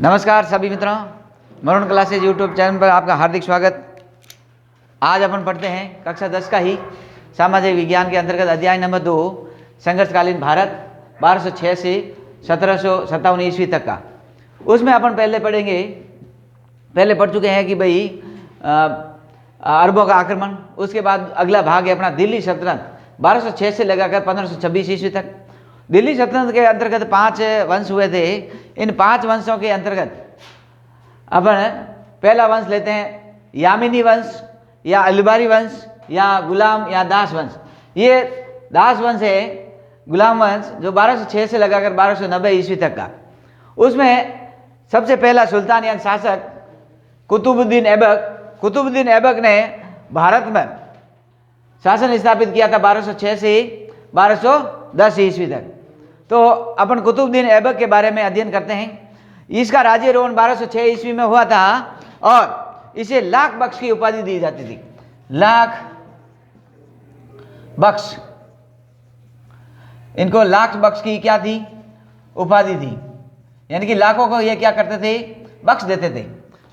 नमस्कार सभी मित्रों, मरुण क्लासेज यूट्यूब चैनल पर आपका हार्दिक स्वागत। आज अपन पढ़ते हैं कक्षा 10 का ही सामाजिक विज्ञान के अंतर्गत अध्याय नंबर 2 संघर्षकालीन भारत 1206 से 1757 ईस्वी तक का। उसमें अपन पहले पढ़ चुके हैं कि भाई अरबों का आक्रमण, उसके बाद अगला भाग है अपना दिल्ली सल्तनत 1206 से लगाकर 1526 ईस्वी तक। दिल्ली सल्तनत के अंतर्गत 5 वंश हुए थे। इन 5 वंशों के अंतर्गत अपन पहला वंश लेते हैं यामिनी वंश या अलिबारी वंश या गुलाम या दास वंश। ये दास वंश है, गुलाम वंश, जो 1206 से लगाकर 1290 ईस्वी तक का। उसमें सबसे पहला सुल्तान या शासक कुतुबुद्दीन ऐबक ने भारत में शासन स्थापित किया था 1206 से 1210 ईस्वी तक। तो अपन कुतुबुद्दीन ऐबक के बारे में अध्ययन करते हैं। इसका राज्यारोहण 1206 ईस्वी में हुआ था और इसे लाख बख्श की उपाधि दी जाती थी। लाख बख्श, इनको लाख बख्श की क्या थी? उपाधि थी। यानी कि लाखों को ये क्या करते थे? बख्श देते थे।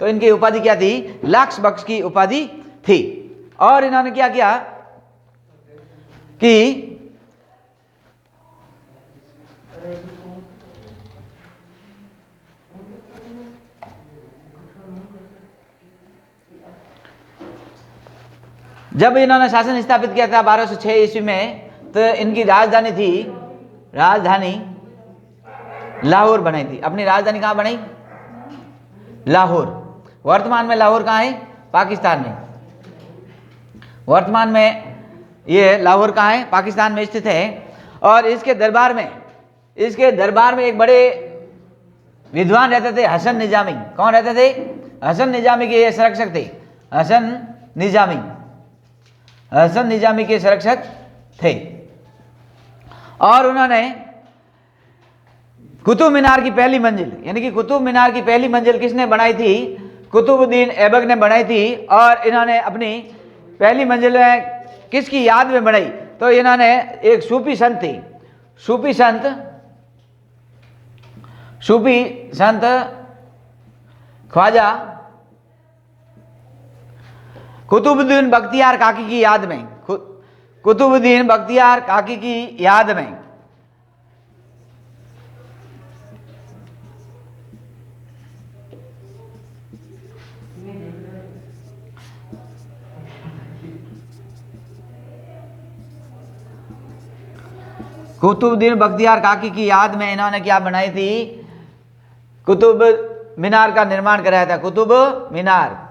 तो इनकी उपाधि क्या थी? लाख बख्श की उपाधि थी। और इन्होंने क्या किया कि जब इन्होंने शासन स्थापित किया था 1206 ईस्वी में, तो इनकी राजधानी लाहौर बनाई थी। अपनी राजधानी कहाँ बनाई? लाहौर। वर्तमान में लाहौर कहाँ है? पाकिस्तान में। वर्तमान में ये लाहौर कहाँ है? पाकिस्तान में स्थित है। और इसके दरबार में एक बड़े विद्वान रहते थे, हसन निजामी। कौन रहते थे? हसन निजामी के ये संरक्षक थे। हसन निजामी के संरक्षक थे। और उन्होंने कुतुब मीनार की पहली मंजिल, यानी कि कुतुब मीनार की पहली मंजिल किसने बनाई थी? कुतुबुद्दीन ऐबक ने बनाई थी। और इन्होंने अपनी पहली मंजिल किसकी याद में बनाई? तो इन्होंने एक सूफी संत ख्वाजा कुतुबुद्दीन बख्तियार काकी की याद में, कुतुबुद्दीन बख्तियार काकी की याद में कुतुबुद्दीन बख्तियार काकी की याद में इन्होंने क्या बनाई थी? कुतुब मीनार का निर्माण कराया था। कुतुब मीनार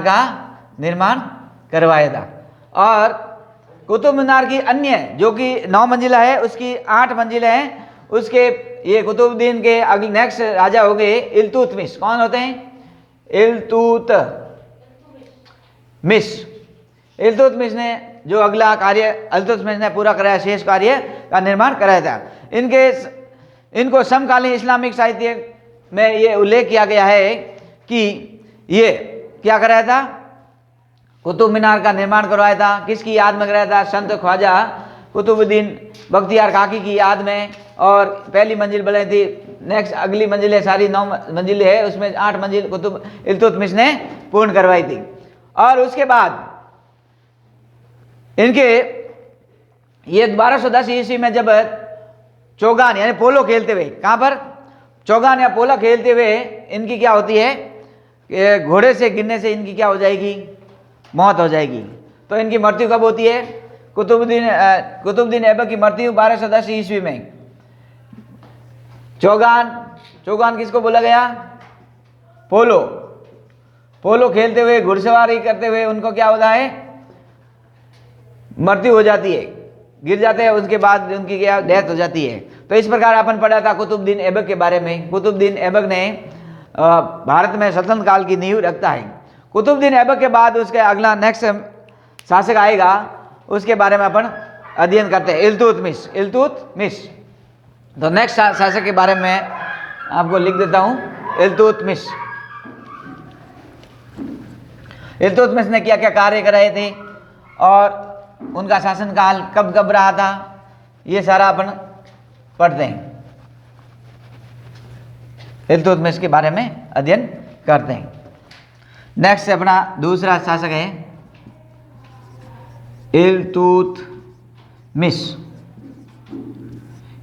का निर्माण करवाया था। और कुतुब मीनार की अन्य जो कि 9 मंजिला है, उसकी 8 मंजिलें हैं। उसके ये कुतुबुद्दीन के अगले नेक्स्ट राजा हो गए इल्तुतमिश। कौन होते हैं? इल्तुतमिश ने जो अगला कार्य इल्तुतमिश ने पूरा कराया, शेष कार्य का निर्माण कराया था। इनको समकालीन इस्लामिक साहित्य में ये उल्लेख किया गया है कि ये क्या कराया था? कुतुब मीनार का निर्माण करवाया था। किसकी याद में कराया था? संत ख्वाजा कुतुबुद्दीन बख्तियार काकी की याद में। और पहली मंजिल बनाई थी। नेक्स्ट अगली मंजिलें सारी 9 मंजिलें है, उसमें 8 मंजिल कुतुब इल्तुतमिश ने पूर्ण करवाई थी। और उसके बाद इनके ये 1210 ईस्वी में जब चौगान यानी पोलो खेलते हुए, कहाँ पर? चौगान या पोलो खेलते हुए इनकी क्या होती है? घोड़े से गिरने से इनकी क्या हो जाएगी? मौत हो जाएगी। तो इनकी मृत्यु कब होती है? कुतुबुद्दीन ऐबक की मृत्यु 1210 ईस्वी में। चौगान किसको बोला गया? पोलो खेलते हुए, घुड़सवारी करते हुए उनको क्या होता है? मृत्यु हो जाती है, गिर जाते हैं। उसके बाद उनकी क्या डेथ हो जाती है। तो इस प्रकार अपन पढ़ा था कुतुबुद्दीन ऐबक के बारे में। कुतुबुद्दीन ऐबक ने भारत में सल्तनत काल की नींव रखता है। कुतुबुद्दीन ऐबक के बाद उसके अगला नेक्स्ट शासक आएगा, उसके बारे में अपन अध्ययन करते हैं। इल्तुतमिश। तो नेक्स्ट शासक के बारे में आपको लिख देता हूं। इल्तुतमिश ने क्या क्या कार्य कराए थे और उनका शासनकाल कब कब रहा था, ये सारा अपन पढ़ते हैं, इल्तुतमिश के बारे में अध्ययन करते हैं। नेक्स्ट अपना दूसरा शासक है इल्तुतमिश।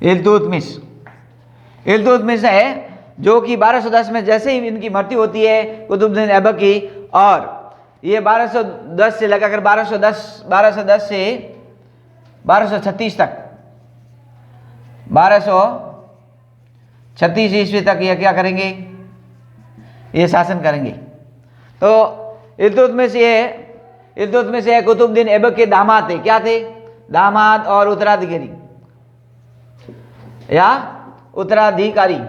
इल्तुतमिश इल्तुतमिश है जो कि 1210 में जैसे ही इनकी मृत्यु होती है कुतुबुद्दीन ऐबक की, और ये 1210 से लगाकर 1210 से 1236 तक, 1236 ईस्वी तक ये क्या करेंगे, ये शासन करेंगे। तो इल्तुतमिश ये कुतुबुद्दीन ऐबक के दामाद थे। क्या थे? दामाद और उत्तराधिकारी या उत्तराधिकारी,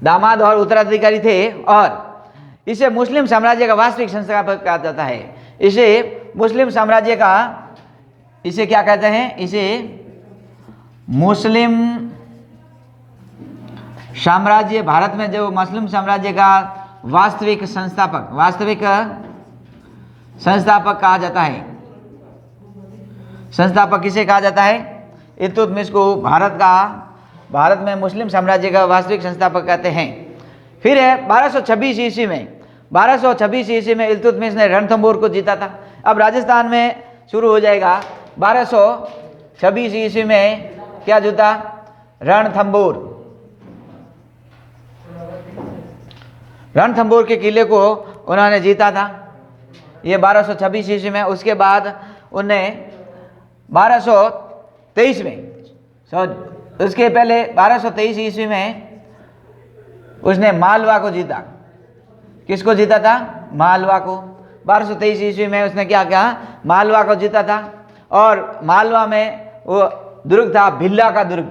दामाद और उत्तराधिकारी थे। और इसे मुस्लिम साम्राज्य का वास्तविक संस्थापक कहा जाता है। इसे मुस्लिम साम्राज्य का, इसे क्या कहते हैं, इसे मुस्लिम साम्राज्य, भारत में जो मुस्लिम साम्राज्य का वास्तविक संस्थापक कहा जाता है। संस्थापक किसे कहा जाता है? इल्तुतमिश को भारत में मुस्लिम साम्राज्य का वास्तविक संस्थापक कहते हैं। फिर है 1226 ईस्वी में इल्तुतमिश ने रणथंभौर को जीता था। अब राजस्थान में शुरू हो जाएगा। 1226 ईस्वी में क्या जीता? रणथंभौर के किले को उन्होंने जीता था, ये 1226 ईस्वी में। उसके बाद उन्हें 1223 में, उसके पहले 1223 ईस्वी में उसने मालवा को जीता। किसको जीता था? मालवा को। 1223 ईस्वी में उसने क्या किया? मालवा को जीता था। और मालवा में वो दुर्ग था भिल्ला का दुर्ग।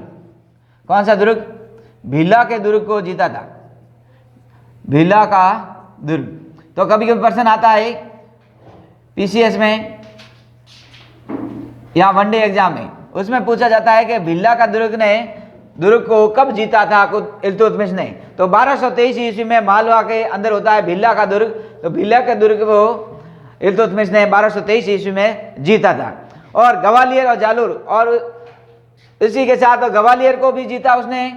कौन सा दुर्ग? भिल्ला के दुर्ग को जीता था, भिल्ला का दुर्ग। तो कभी कभी प्रश्न आता है पीसीएस में या वनडे एग्जाम में, उसमें पूछा जाता है कि भिल्ला का दुर्ग को कब जीता था इल्तुतमिश ने? तो 1223 ईस्वी में मालवा के अंदर होता है भिल्ला का दुर्ग। तो भिल्ला के दुर्ग को इल्तुतमिश ने 1223 ईस्वी में जीता था। और ग्वालियर और जालोर, और इसी के साथ ग्वालियर को भी जीता उसने।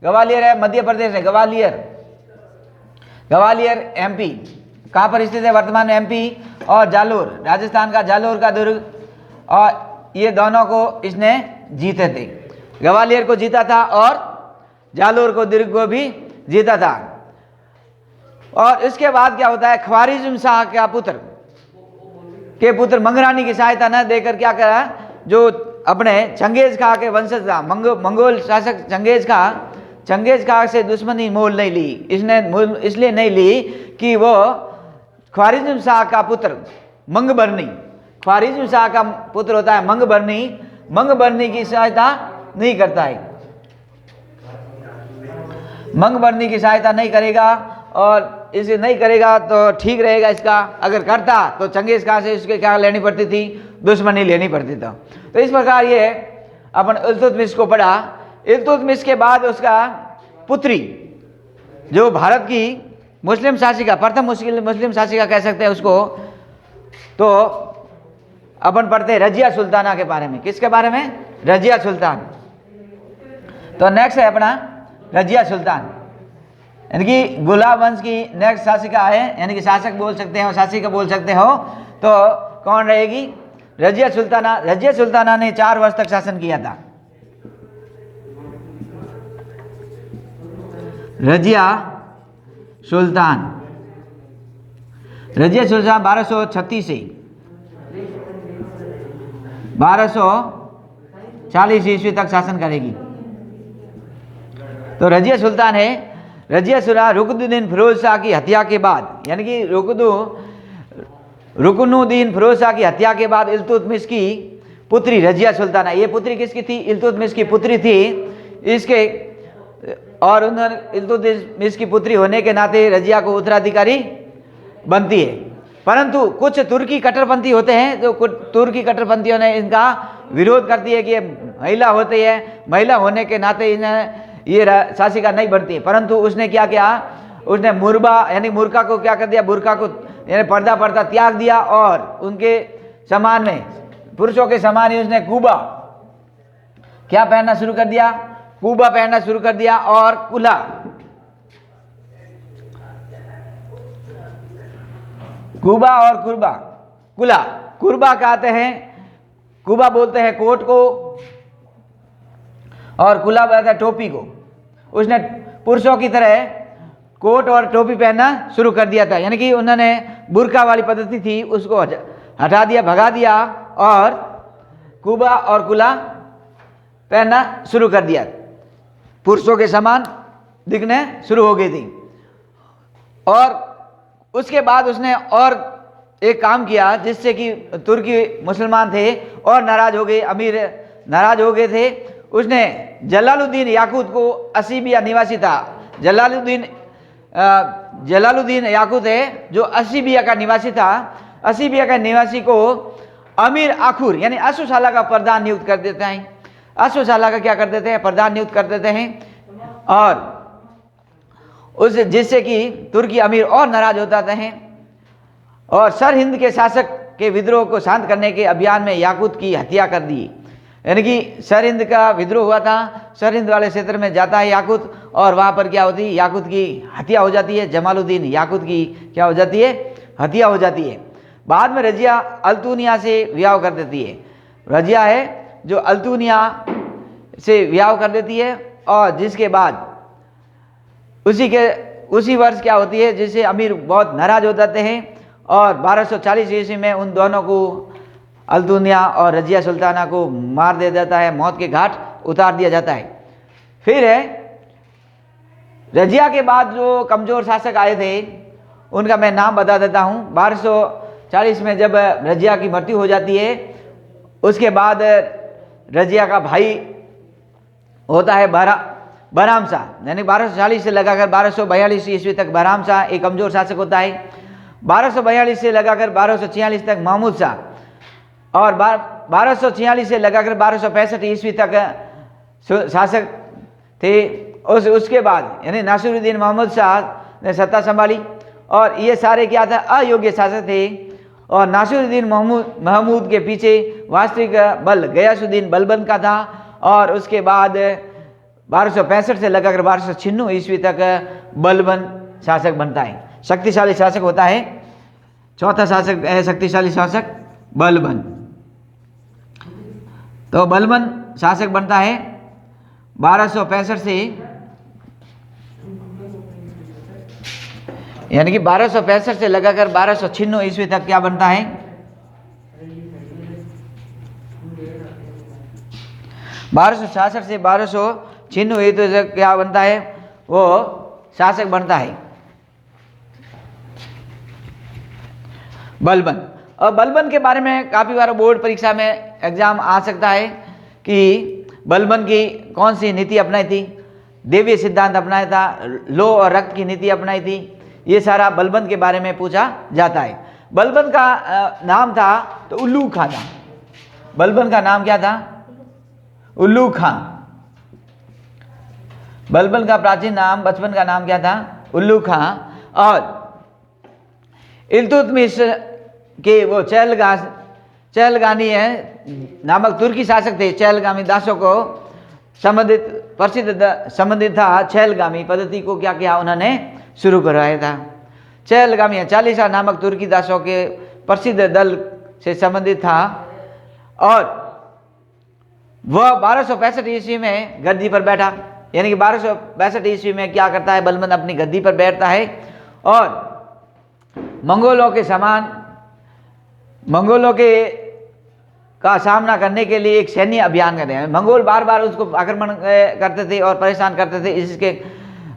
ग्वालियर है मध्य प्रदेश है, ग्वालियर एमपी, कहाँ पर स्थित है वर्तमान में? एमपी। और जालोर, राजस्थान का जालोर का दुर्ग, और ये दोनों को इसने जीते थे। ग्वालियर को जीता था और जालोर को दुर्ग को भी जीता था। और इसके बाद क्या होता है? ख्वारिज़्म शाह के पुत्र मंगरानी की सहायता न देकर क्या करा? जो अपने चंगेज खां के वंशज था, मंगोल शासक चंगेज खां से दुश्मनी मोल नहीं ली। इसने इसलिए नहीं ली कि वो ख्वारिज़्म शाह का पुत्र मंगबरनी, ख्वारिज़्म शाह का पुत्र होता है मंगबरनी की सहायता नहीं करता है, मंगबरनी की सहायता नहीं करेगा। और इसे नहीं करेगा तो ठीक रहेगा इसका। अगर करता तो चंगेज खां से इसके क्या लेनी पड़ती थी? दुश्मनी लेनी पड़ती था। तो इस प्रकार ये अपन इल्तुतमिश को पढ़ा। इल्तुतमिश के बाद उसका पुत्री, जो भारत की मुस्लिम शासिका, प्रथम मुस्लिम शासिका कह सकते हैं उसको, तो अपन पढ़ते हैं रजिया सुल्ताना के बारे में। किसके बारे में? रजिया सुल्तान। तो नेक्स्ट है अपना रजिया सुल्तान, यानी कि गुलाब वंश की नेक्स्ट शासिका है, यानी कि शासक बोल सकते हो, शासिका बोल सकते हो। तो कौन रहेगी? रजिया सुल्ताना। रजिया सुल्ताना ने 4 वर्ष तक शासन किया था। रजिया सुल्तान 1236 से 1240 ईस्वी तक शासन करेगी। तो रजिया सुल्तान है। रजिया सुल्तान रुकनुद्दीन फिरोज शाह की हत्या के बाद, यानी कि रुकनुद्दीन फिरोज शाह की हत्या के बाद इल्तुतमिश की पुत्री रजिया सुल्ताना, ये पुत्री किसकी थी? इल्तुतमिश की पुत्री थी। इसके और उन्होंने इल्तुतमिश की पुत्री होने के नाते रजिया को उत्तराधिकारी बनती है। परंतु कुछ तुर्की कट्टरपंथी होते हैं, जो तुर्की कट्टरपंथियों ने इनका विरोध करती है कि महिला होती है, महिला होने के नाते इन्हें ये शासिका नहीं बनती है। परंतु उसने क्या किया? उसने मूर्खा को क्या कर दिया? बुर्का को यानी पर्दा त्याग दिया और उनके समान में पुरुषों के समान ही उसने कूबा क्या पहनना शुरू कर दिया, कूबा पहनना शुरू कर दिया और कुला। कूबा और कुर्बा, कुला, कुर्बा कहते हैं, कूबा बोलते हैं कोट को और कुला बोलता है टोपी को। उसने पुरुषों की तरह कोट और टोपी पहनना शुरू कर दिया था, यानी कि उन्होंने बुर्का वाली पद्धति थी उसको हटा दिया, भगा दिया और कूबा और कुला पहनना शुरू कर दिया। पुरुषों के समान दिखने शुरू हो गई थी। और उसके बाद उसने और एक काम किया जिससे कि तुर्की मुसलमान थे और नाराज हो गए, अमीर नाराज हो गए थे। उसने जलालुद्दीन याकूत को, असीबिया निवासी था, जलालुद्दीन याकूत है जो असीबिया का निवासी था, असीबिया का निवासी को अमीर आखुर यानी अश्वशाला का प्रधान नियुक्त कर देते हैं। अश्वशाला का क्या कर देते हैं, प्रधान नियुक्त कर देते हैं। और उस जिससे कि तुर्की अमीर और नाराज होता हैं और सर हिंद के शासक के विद्रोह को शांत करने के अभियान में याकूत की हत्या कर दी। यानी कि सर हिंद का विद्रोह हुआ था, सर हिंद वाले क्षेत्र में जाता है याकूत और वहाँ पर क्या होती है, याकूत की हत्या हो जाती है। जमालुद्दीन याकूत की क्या हो जाती है, हत्या हो जाती है। बाद में रजिया अल्तुनिया से विवाह कर देती है। रजिया है जो अल्तुनिया से विवाह कर देती है और जिसके बाद उसी वर्ष क्या होती है, जिससे अमीर बहुत नाराज हो जाते हैं और 1240 ईस्वी में उन दोनों को, अल्तुनिया और रजिया सुल्ताना को मार दे जाता है, मौत के घाट उतार दिया जाता है। फिर है रजिया के बाद जो कमज़ोर शासक आए थे उनका मैं नाम बता देता हूँ। 1240 में जब रजिया की मृत्यु हो जाती है, उसके बाद रजिया का भाई होता है बहराम शाह, यानी 1240 से लगाकर 1242 ईस्वी तक बहराम शाह एक कमज़ोर शासक होता है। 1242 से लगाकर 1246 तक महमूद शाह और 1246 से लगाकर 1265 ईस्वी तक शासक थे। उसके बाद यानी नासिरुद्दीन महमूद शाह ने सत्ता संभाली और ये सारे क्या था, अयोग्य शासक थे। और नासिरुद्दीन महमूद के पीछे वास्तविक बल गयासुद्दीन बलबन का था और उसके बाद 1265 से लगाकर 1296 ईस्वी तक बलबन शासक बनता है, शक्तिशाली शासक होता है। चौथा शासक है शक्तिशाली शासक बलबन। तो बलबन शासक बनता है 1265 से, यानी कि 1265 से लगाकर 1296 ईस्वी तक क्या बनता है, 1266 से 1296 ईस्वी तक क्या बनता है, वो शासक बनता है बलबन। और बलबन के बारे में काफ़ी बार बोर्ड परीक्षा में एग्जाम आ सकता है कि बलबन की कौन सी नीति अपनाई थी, देवीय सिद्धांत अपनाया था, लो और रक्त की नीति अपनाई थी, ये सारा बलबन के बारे में पूछा जाता है। बलबन का नाम था तो उल्लू खां था। बलबन का नाम क्या था, उल्लू खां। बलबन का प्राचीन नाम, बचपन का नाम क्या था, उल्लू खां। और इल्तुतमिश के वो चहलगामी है नामक तुर्की शासक थे। चहलगामी दासों को संबंधित था। चहलगामी पद्धति को क्या किया, उन्होंने शुरू करवाया था। चहलगामी चालीसा नामक तुर्की दासों के प्रसिद्ध दल से संबंधित था और वह 1265 ईस्वी में गद्दी पर बैठा। यानी कि 1265 ईस्वी में क्या करता है, बलबन अपनी गद्दी पर बैठता है और मंगोलों के समान, मंगोलों के का सामना करने के लिए एक सैन्य अभियान करते हैं। मंगोल बार बार उसको आक्रमण करते थे और परेशान करते थे, इसके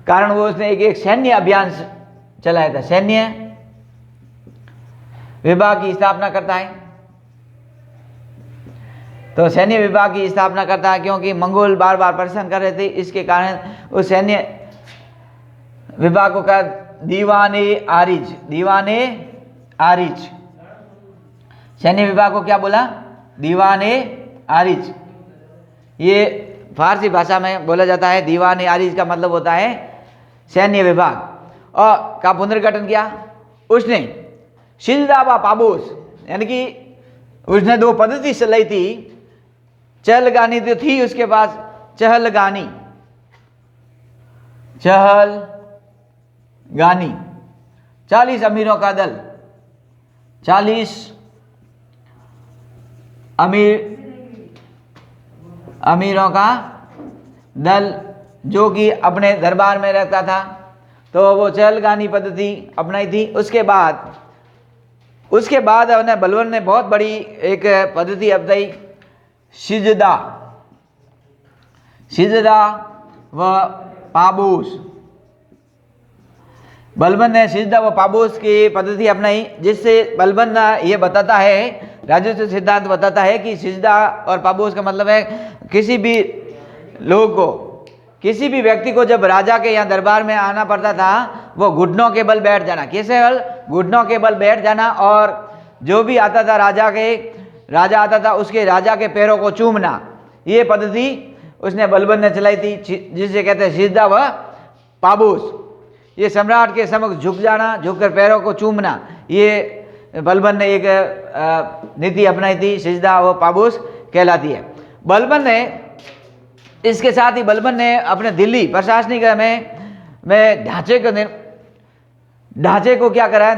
कारण वो उसने एक सैन्य अभियान चलाया था। सैन्य विभाग की स्थापना करता है। तो सैन्य विभाग की स्थापना करता है क्योंकि मंगोल बार बार परेशान कर रहे थे, इसके कारण उस सैन्य विभाग को कहा दीवाने आरिज। दीवाने आरिज, सैन्य विभाग को क्या बोला, दीवाने आरिज। ये फारसी भाषा में बोला जाता है। दीवाने आरिज का मतलब होता है सैन्य विभाग। और का पुनर्गठन किया उसने। शिलदाबा पाबोस यानी कि उसने दो पद्धति चलाई थी, चहलगानी तो थी उसके पास, चहलगानी, चहलगानी 40 अमीरों का दल, 40 अमीरों का दल जो कि अपने दरबार में रहता था, तो वो चहलगानी पद्धति अपनाई थी। उसके बाद उन्हें बलबन ने बहुत बड़ी एक पद्धति अपनाई, सिजदा व पाबूस। बलबन ने सिजदा व पाबूस की पद्धति अपनाई, जिससे बलबन ये बताता है, राजस्व सिद्धांत बताता है कि सिजदा और पाबूस का मतलब है किसी भी लोग को, किसी भी व्यक्ति को जब राजा के यहाँ दरबार में आना पड़ता था, वो घुटनों के बल बैठ जाना, कैसे बल, घुटनों के बल बैठ जाना, और जो भी आता था राजा आता था उसके राजा के पैरों को चूमना, ये पद्धति उसने बलबन ने चलाई थी, जिसे कहते हैं सिजदा व पाबूस। ये सम्राट के समक्ष झुक जाना, झुककर पैरों को चूमना, ये बलबन ने एक नीति अपनाई थी, सिजदा व पाबूस कहलाती है। बलबन ने इसके साथ ही बलबन ने अपने दिल्ली प्रशासनिक में ढांचे को क्या करा,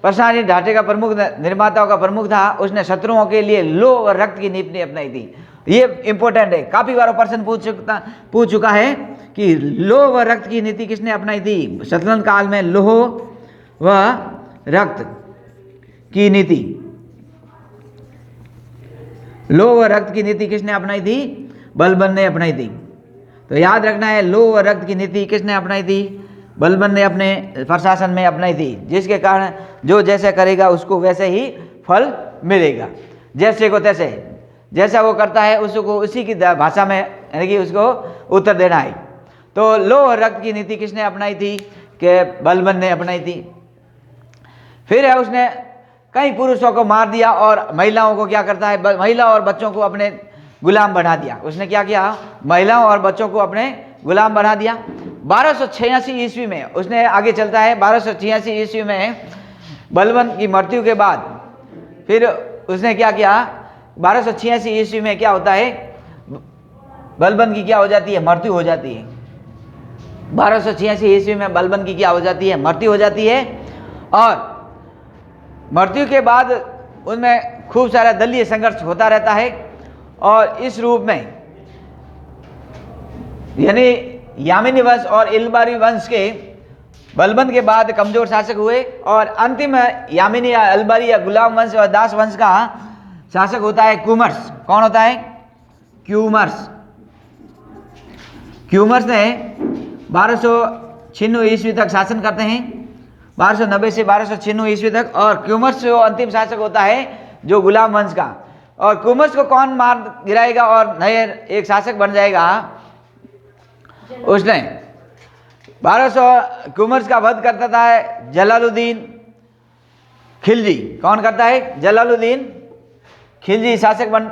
प्रशासनिक ढांचे का प्रमुख, निर्माताओं का प्रमुख था। उसने शत्रुओं के लिए लोह और रक्त की नीति अपनाई थी। ये इंपॉर्टेंट है, काफी बार प्रश्न पूछ चुका है कि लोह व रक्त की नीति किसने अपनाई थी। सल्तनत काल में लोह व रक्त की नीति, लोह व रक्त की नीति किसने अपनाई थी, बलबन ने अपनाई थी। तो याद रखना है, लोह व रक्त की नीति किसने अपनाई थी, बलबन ने अपने प्रशासन में अपनाई थी, जिसके कारण जो जैसे करेगा उसको वैसे ही फल मिलेगा, जैसे को तैसे, जैसा वो करता है उसको उसी की भाषा में यानी कि उसको उत्तर देना है। तो लोह और रक्त की नीति किसने अपनाई थी, कि बलबन ने अपनाई थी। फिर है उसने कई पुरुषों को मार दिया और महिलाओं को क्या करता है, महिला और बच्चों को अपने गुलाम बना दिया। उसने क्या किया, महिलाओं और बच्चों को अपने गुलाम बना दिया। 1286 ईस्वी में उसने आगे चलता है, 1286 ईस्वी में बलबन की मृत्यु के बाद फिर उसने क्या किया, 1286 ईस्वी में क्या होता है, बलबन की क्या हो जाती है, मृत्यु हो जाती है। 1286 ईस्वी में बलबन की क्या हो जाती है, मृत्यु हो जाती है। और मृत्यु के बाद उनमें खूब सारा दलीय संघर्ष होता रहता है, और इस रूप में यानी यामिनी वंश और इल्बारी वंश के बलबन के बाद कमजोर शासक हुए, और अंतिम यामिनी या अल्बारी या गुलाम वंश और दास वंश का शासक होता है क्यूमर्स। कौन होता है, क्यूमर्स। क्यूमर्स ने 1296 ईस्वी तक शासन करते हैं, 1290 से 1296 ईस्वी तक। और क्यूमर्स जो अंतिम शासक होता है जो गुलाम वंश का, और क्यूमर्स को कौन मार गिराएगा और नए एक शासक बन जाएगा, उसने 1200 क्यूमर्स का वध करता था जलालुद्दीन खिलजी। कौन करता है, जलालुद्दीन खिलजी शासक बन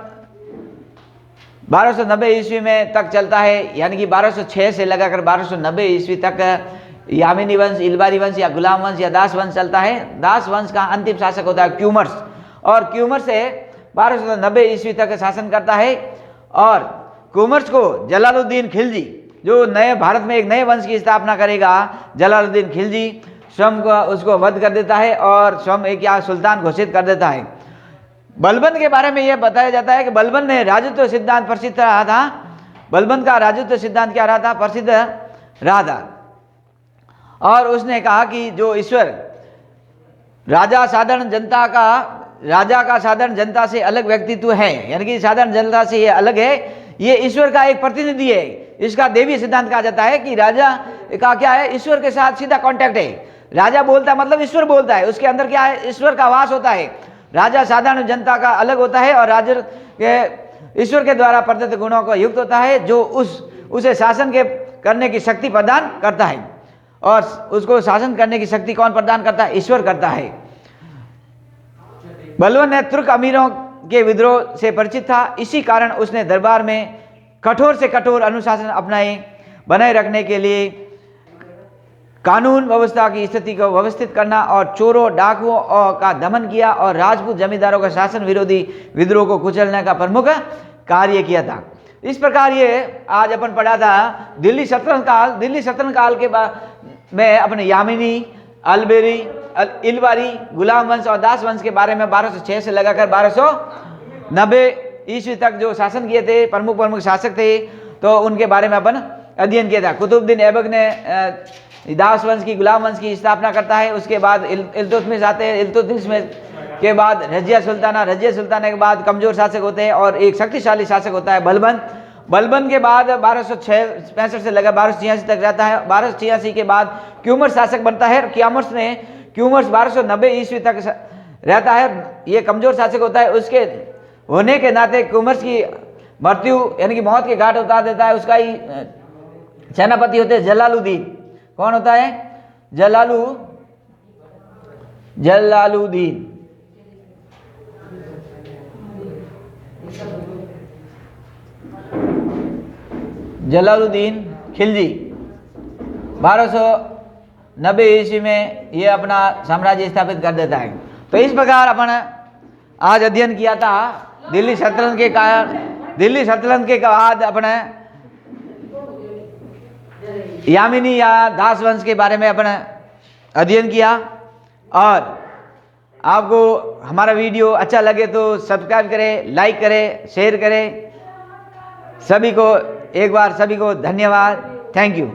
1290 ईस्वी में तक चलता है, यानी कि 1206 से लगाकर 1290 ईस्वी तक यामिनी वंश, इल्बारी वंश या गुलाम वंश या दास वंश चलता है। दास वंश का अंतिम शासक होता है क्यूमर्स, और क्यूमर्स से 1290 ईस्वी तक शासन करता है। और क्यूमर्स को जलालुद्दीन खिलजी, जो नए भारत में एक नए वंश की स्थापना करेगा, जलालुद्दीन खिलजी स्वयं को उसको वध कर देता है और स्वयं एक या सुल्तान घोषित कर देता है। बलबन के बारे में यह बताया जाता है कि बलबन ने राजत्व सिद्धांत प्रसिद्ध रहा था। बलबन का राजत्व सिद्धांत क्या रहा था, प्रसिद्ध रहा था। और उसने कहा कि जो ईश्वर राजा का साधारण जनता से अलग व्यक्तित्व है, यानी कि साधारण जनता से ये अलग है, ये ईश्वर का एक प्रतिनिधि है। इसका देवी सिद्धांत कहा जाता है कि राजा का क्या है, ईश्वर के साथ सीधा कांटेक्ट है। राजा बोलता है मतलब ईश्वर बोलता है, उसके अंदर क्या है, ईश्वर का वास होता है। राजा साधारण जनता का अलग होता है और राजा के ईश्वर के द्वारा प्रदत्त गुणों को युक्त होता है, जो उसे शासन के करने की शक्ति प्रदान करता है। और उसको शासन करने की शक्ति कौन प्रदान करता है, ईश्वर करता है। बलबन ने तुर्क अमीरों के विद्रोह से परिचित था, इसी कारण उसने दरबार में कठोर से कठोर अनुशासन बनाए रखने के लिए कानून व्यवस्था की स्थिति को व्यवस्थित करना और चोरों डाकुओं का दमन किया और राजपूत जमींदारों का शासन विरोधी विद्रोह को कुचलने का प्रमुख कार्य किया था। इस प्रकार ये आज अपन पढ़ा था दिल्ली सल्तनत काल। दिल्ली सल्तनत काल के बाद में अपने यामिनी, अलबेरी, इलवारी, गुलाम वंश और दास वंश के बारे में 1206 से लगाकर 1290 ईस्वी तक जो शासन किए थे, प्रमुख शासक थे, तो उनके बारे में अपन अध्ययन किया था। कुतुबुद्दीन ऐबक ने दास वंश की, गुलाम वंश की स्थापना करता है। उसके बाद इल्तुतमिश आते हैं। इल्तुतमिश में के बाद रजिया सुल्ताना के बाद कमजोर शासक होते हैं और एक शक्तिशाली शासक होता है बलबन के बाद 1265 से लगा 1286 तक रहता है। 1286 के बाद क्यूमर्स शासक बनता है। क्यूमर्स 1290 ईस्वी तक रहता है। ये कमजोर शासक होता है। उसके होने के नाते क्यूमर्स की मृत्यु यानी कि मौत के घाट उतार देता है। उसका ही सेनापति होते हैं जलालुद्दीन। कौन होता है? जलालुद्दीन खिलजी 1290 ईस्वी में ये अपना साम्राज्य स्थापित कर देता है। तो इस प्रकार अपन आज अध्ययन किया था दिल्ली सल्तनत के बाद अपने यामिनी या दास वंश के बारे में अपन अध्ययन किया। और आपको हमारा वीडियो अच्छा लगे तो सब्सक्राइब करें, लाइक करें, शेयर करें। सभी को एक बार धन्यवाद। Thank you.